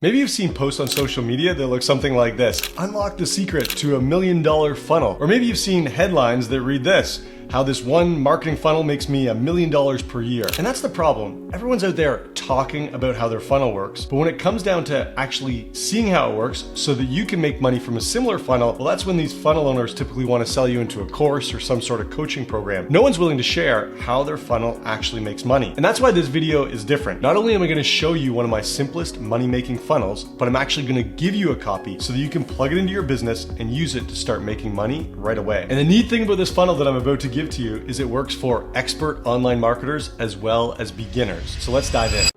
Maybe you've seen posts on social media that look something like this: unlock the secret to $1 million funnel. Or maybe you've seen headlines that read this: how this one marketing funnel makes me $1 million per year. And that's the problem. Everyone's out there talking about how their funnel works, but when it comes down to actually seeing how it works so that you can make money from a similar funnel, well, that's when these funnel owners typically want to sell you into a course or some sort of coaching program. No one's willing to share how their funnel actually makes money. And that's why this video is different. Not only am I going to show you one of my simplest money-making funnels, but I'm actually going to give you a copy so that you can plug it into your business and use it to start making money right away. And the neat thing about this funnel that I'm about to give to you is it works for expert online marketers as well as beginners. So let's dive in.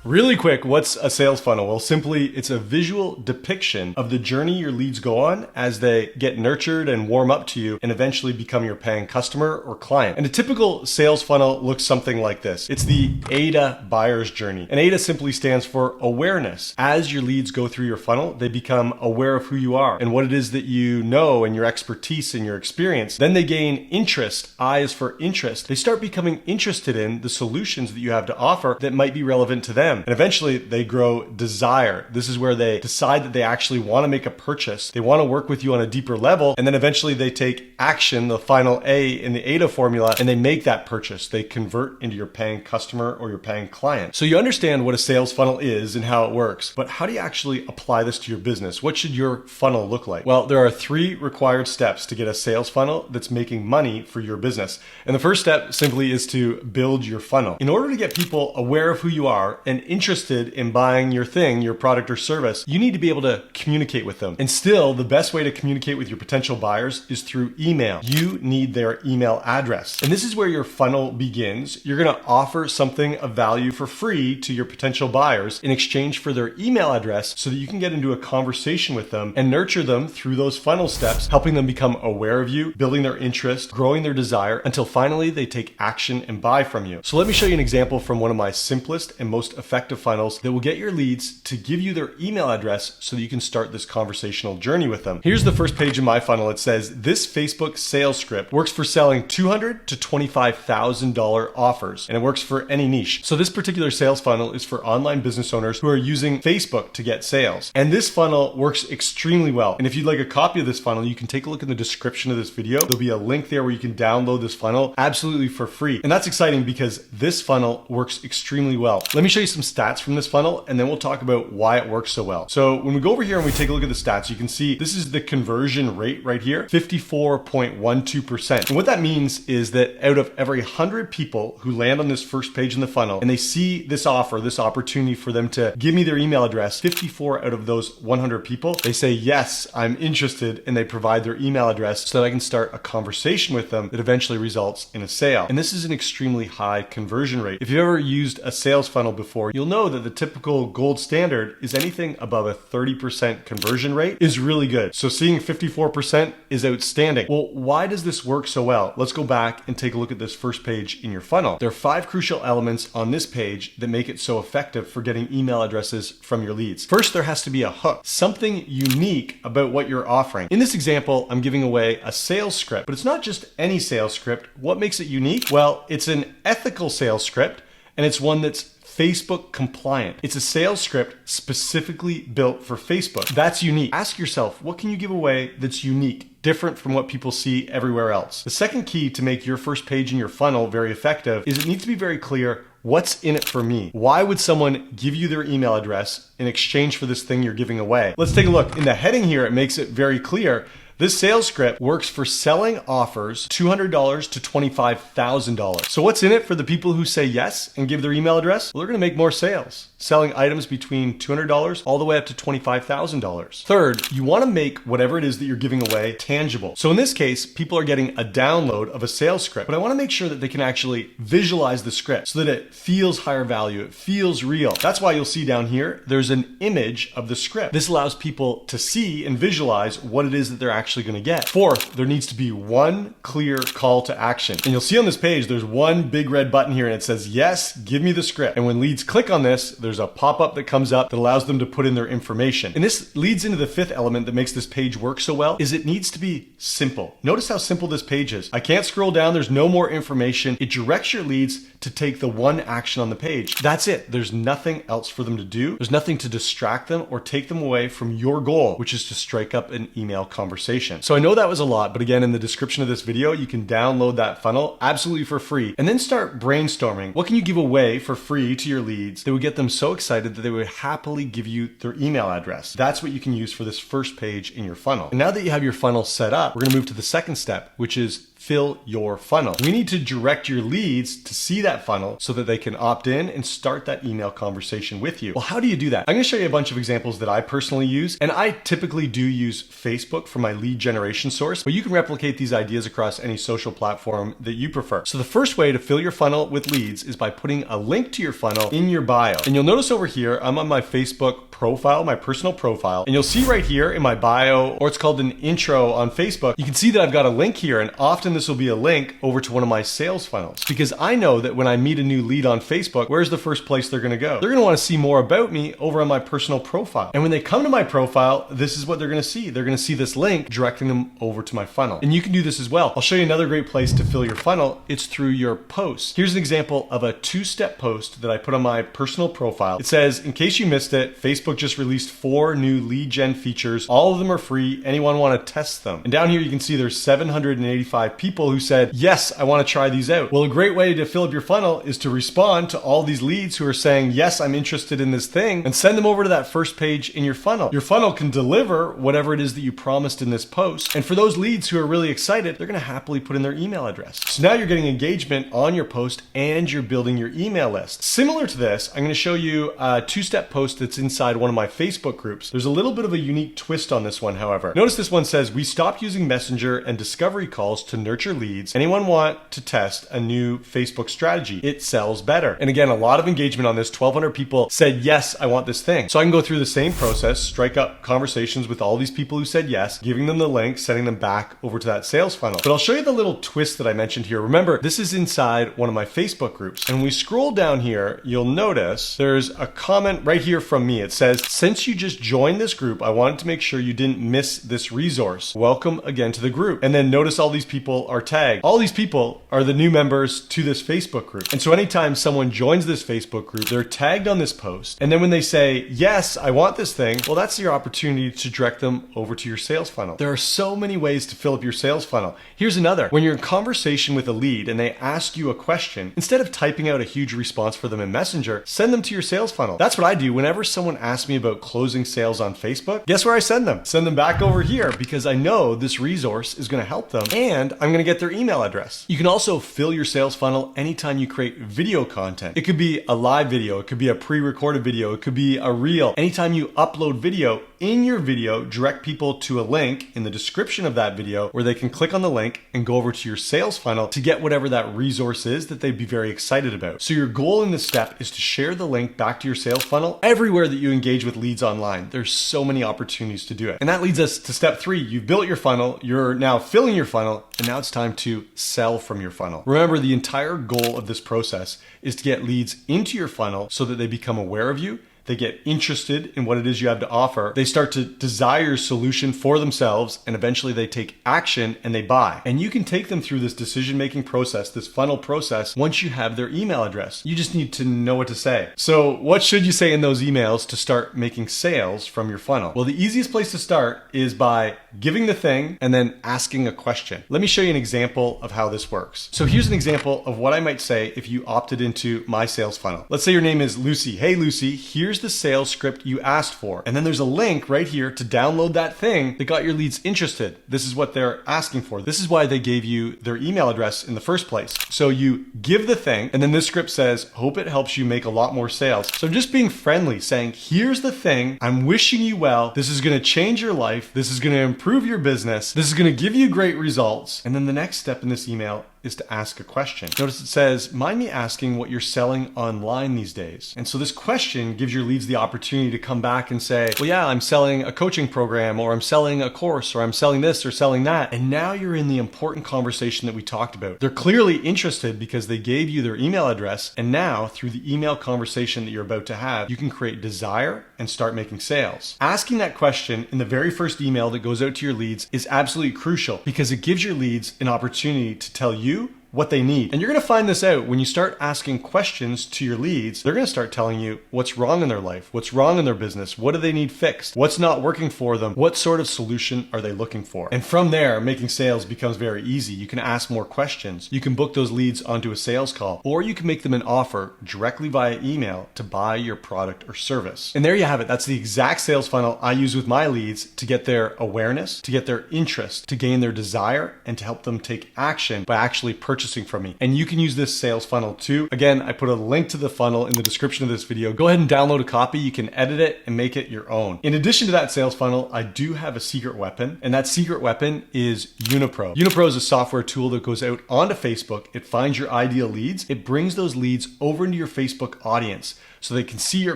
Really quick, what's a sales funnel? Well, simply, it's a visual depiction of the journey your leads go on as they get nurtured and warm up to you and eventually become your paying customer or client. And a typical sales funnel looks something like this. It's the ADA buyer's journey. And ADA simply stands for awareness. As your leads go through your funnel, they become aware of who you are and what it is that you know and your expertise and your experience. Then they gain interest. I is for interest. They start becoming interested in the solutions that you have to offer that might be relevant to them. And eventually they grow desire. This is where they decide that they actually want to make a purchase. They want to work with you on a deeper level. And then eventually they take action, the final A in the ADA formula, and they make that purchase. They convert into your paying customer or your paying client. So you understand what a sales funnel is and how it works, but how do you actually apply this to your business? What should your funnel look like? Well, there are 3 required steps to get a sales funnel that's making money for your business. And the first step simply is to build your funnel. In order to get people aware of who you are and interested in buying your thing, your product or service, you need to be able to communicate with them. And still, the best way to communicate with your potential buyers is through email. You need their email address. And this is where your funnel begins. You're going to offer something of value for free to your potential buyers in exchange for their email address so that you can get into a conversation with them and nurture them through those funnel steps, helping them become aware of you, building their interest, growing their desire, until finally they take action and buy from you. So let me show you an example from one of my simplest and most effective funnels that will get your leads to give you their email address so that you can start this conversational journey with them. Here's the first page of my funnel. It says, this Facebook sales script works for selling $200,000 to $25,000 offers, and it works for any niche. So this particular sales funnel is for online business owners who are using Facebook to get sales. And this funnel works extremely well. And if you'd like a copy of this funnel, you can take a look in the description of this video. There'll be a link there where you can download this funnel absolutely for free. And that's exciting because this funnel works extremely well. Let me show you some stats from this funnel, and then we'll talk about why it works so well. So when we go over here and we take a look at the stats, you can see this is the conversion rate right here, 54.12%. And what that means is that out of every 100 people who land on this first page in the funnel and they see this offer, this opportunity for them to give me their email address, 54 out of those 100 people, they say, yes, I'm interested, and they provide their email address so that I can start a conversation with them that eventually results in a sale. And this is an extremely high conversion rate. If you've ever used a sales funnel before, you'll know that the typical gold standard is anything above a 30% conversion rate is really good. So seeing 54% is outstanding. Well, why does this work so well? Let's go back and take a look at this first page in your funnel. There are 5 crucial elements on this page that make it so effective for getting email addresses from your leads. First, there has to be a hook, something unique about what you're offering. In this example, I'm giving away a sales script, but it's not just any sales script. What makes it unique? Well, it's an ethical sales script, and it's one that's Facebook compliant. It's a sales script specifically built for Facebook. That's unique. Ask yourself, what can you give away that's unique, different from what people see everywhere else? The second key to make your first page in your funnel very effective is it needs to be very clear. What's in it for me? Why would someone give you their email address in exchange for this thing you're giving away? Let's take a look. In the heading here, it makes it very clear. This sales script works for selling offers $200 to $25,000. So what's in it for the people who say yes and give their email address? Well, they're going to make more sales, selling items between $200 all the way up to $25,000. Third, you want to make whatever it is that you're giving away tangible. So in this case, people are getting a download of a sales script, but I want to make sure that they can actually visualize the script so that it feels higher value, it feels real. That's why you'll see down here, there's an image of the script. This allows people to see and visualize what it is that they're actually going to get. Fourth, there needs to be one clear call to action. And you'll see on this page, there's one big red button here and it says, yes, give me the script. And when leads click on this, there's a pop-up that comes up that allows them to put in their information. And this leads into the 5th element that makes this page work so well, is it needs to be simple. Notice how simple this page is. I can't scroll down. There's no more information. It directs your leads to take the one action on the page. That's it. There's nothing else for them to do. There's nothing to distract them or take them away from your goal, which is to strike up an email conversation. So I know that was a lot, but again, in the description of this video, you can download that funnel absolutely for free and then start brainstorming. What can you give away for free to your leads that would get them so excited that they would happily give you their email address? That's what you can use for this first page in your funnel. And now that you have your funnel set up, we're going to move to the second step, which is fill your funnel. We need to direct your leads to see that funnel so that they can opt in and start that email conversation with you. Well, how do you do that? I'm going to show you a bunch of examples that I personally use, and I typically do use Facebook for my lead generation source, but you can replicate these ideas across any social platform that you prefer. So the first way to fill your funnel with leads is by putting a link to your funnel in your bio. And you'll notice over here, I'm on my Facebook profile, my personal profile, and you'll see right here in my bio, or it's called an intro on Facebook, you can see that I've got a link here, and often this will be a link over to one of my sales funnels, because I know that when I meet a new lead on Facebook, where's the first place they're going to go? They're going to want to see more about me over on my personal profile. And when they come to my profile, this is what they're going to see. They're going to see this link directing them over to my funnel. And you can do this as well. I'll show you another great place to fill your funnel. It's through your posts. Here's an example of a 2-step post that I put on my personal profile. It says, in case you missed it, Facebook just released 4 new lead gen features. All of them are free. Anyone want to test them? And down here you can see there's 785 people who said, yes, I want to try these out. Well, a great way to fill up your funnel is to respond to all these leads who are saying, yes, I'm interested in this thing, and send them over to that first page in your funnel. Your funnel can deliver whatever it is that you promised in this post. And for those leads who are really excited, they're going to happily put in their email address. So now you're getting engagement on your post and you're building your email list. Similar to this, I'm going to show you a 2-step post that's inside one of my Facebook groups. There's a little bit of a unique twist on this one, however. Notice this one says, we stopped using Messenger and discovery calls to nurture leads. Anyone want to test a new Facebook strategy? It sells better. And again, a lot of engagement on this. 1,200 people said, yes, I want this thing. So I can go through the same process, strike up conversations with all these people who said yes, giving them the link, sending them back over to that sales funnel. But I'll show you the little twist that I mentioned here. Remember, this is inside one of my Facebook groups. And when we scroll down here, you'll notice there's a comment right here from me. It says, since you just joined this group, I wanted to make sure you didn't miss this resource. Welcome again to the group. And then notice all these people are tagged. All these people are the new members to this Facebook group. And so anytime someone joins this Facebook group, they're tagged on this post. And then when they say, yes, I want this thing, well, that's your opportunity to direct them over to your sales funnel. There are so many ways to fill up your sales funnel. Here's another. When you're in conversation with a lead and they ask you a question, instead of typing out a huge response for them in Messenger, send them to your sales funnel. That's what I do whenever someone asks me about closing sales on Facebook. Guess where I send them? Send them back over here, because I know this resource is going to help them and I'm going to get their email address. You can also fill your sales funnel anytime you create video content. It could be a live video, it could be a pre-recorded video, it could be a reel. Anytime you upload video, in your video, direct people to a link in the description of that video where they can click on the link and go over to your sales funnel to get whatever that resource is that they'd be very excited about. So your goal in this step is to share the link back to your sales funnel everywhere that you engage with leads online. There's so many opportunities to do it. And that leads us to step 3. You've built your funnel, you're now filling your funnel, and now it's time to sell from your funnel. Remember, the entire goal of this process is to get leads into your funnel so that they become aware of you. They get interested in what it is you have to offer. They start to desire your solution for themselves, and eventually they take action and they buy. And you can take them through this decision-making process, this funnel process, once you have their email address. You just need to know what to say. So what should you say in those emails to start making sales from your funnel? Well, the easiest place to start is by giving the thing and then asking a question. Let me show you an example of how this works. So here's an example of what I might say if you opted into my sales funnel. Let's say your name is Lucy. Hey, Lucy, here's the sales script you asked for. And then there's a link right here to download that thing that got your leads interested. This is what they're asking for. This is why they gave you their email address in the first place. So you give the thing, and then this script says, hope it helps you make a lot more sales. So just being friendly, saying, here's the thing. I'm wishing you well. This is going to change your life. This is going to improve your business. This is going to give you great results. And then the next step in this email is to ask a question. Notice it says, mind me asking what you're selling online these days. And so this question gives your leads the opportunity to come back and say, well, yeah, I'm selling a coaching program, or I'm selling a course, or I'm selling this or selling that. And now you're in the important conversation that we talked about. They're clearly interested because they gave you their email address. And now through the email conversation that you're about to have, you can create desire and start making sales. Asking that question in the very first email that goes out to your leads is absolutely crucial because it gives your leads an opportunity to tell you what they need. And you're going to find this out when you start asking questions to your leads. They're going to start telling you what's wrong in their life, what's wrong in their business, what do they need fixed, what's not working for them, what sort of solution are they looking for. And from there, making sales becomes very easy. You can ask more questions. You can book those leads onto a sales call, or you can make them an offer directly via email to buy your product or service. And there you have it. That's the exact sales funnel I use with my leads to get their awareness, to get their interest, to gain their desire, and to help them take action by actually purchasing from me. And you can use this sales funnel too. Again, I put a link to the funnel in the description of this video. Go ahead and download a copy. You can edit it and make it your own. In addition to that sales funnel, I do have a secret weapon, and that secret weapon is Unipro. Unipro is a software tool that goes out onto Facebook. It finds your ideal leads. It brings those leads over into your Facebook audience so they can see your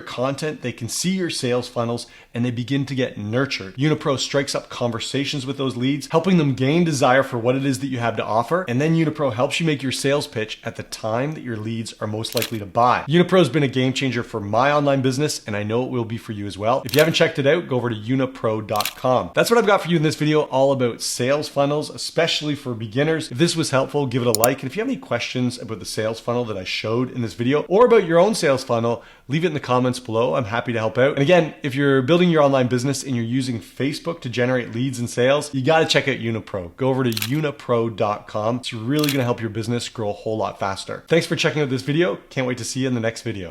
content, they can see your sales funnels, and they begin to get nurtured. Unipro strikes up conversations with those leads, helping them gain desire for what it is that you have to offer. And then Unipro helps you make your sales pitch at the time that your leads are most likely to buy. Unipro has been a game changer for my online business, and I know it will be for you as well. If you haven't checked it out, go over to unipro.com. That's what I've got for you in this video, all about sales funnels, especially for beginners. If this was helpful, give it a like. And if you have any questions about the sales funnel that I showed in this video, or about your own sales funnel, leave it in the comments below. I'm happy to help out. And again, if you're building your online business and you're using Facebook to generate leads and sales, you got to check out Unipro. Go over to unipro.com. It's really going to help your business grow a whole lot faster. Thanks for checking out this video. Can't wait to see you in the next video.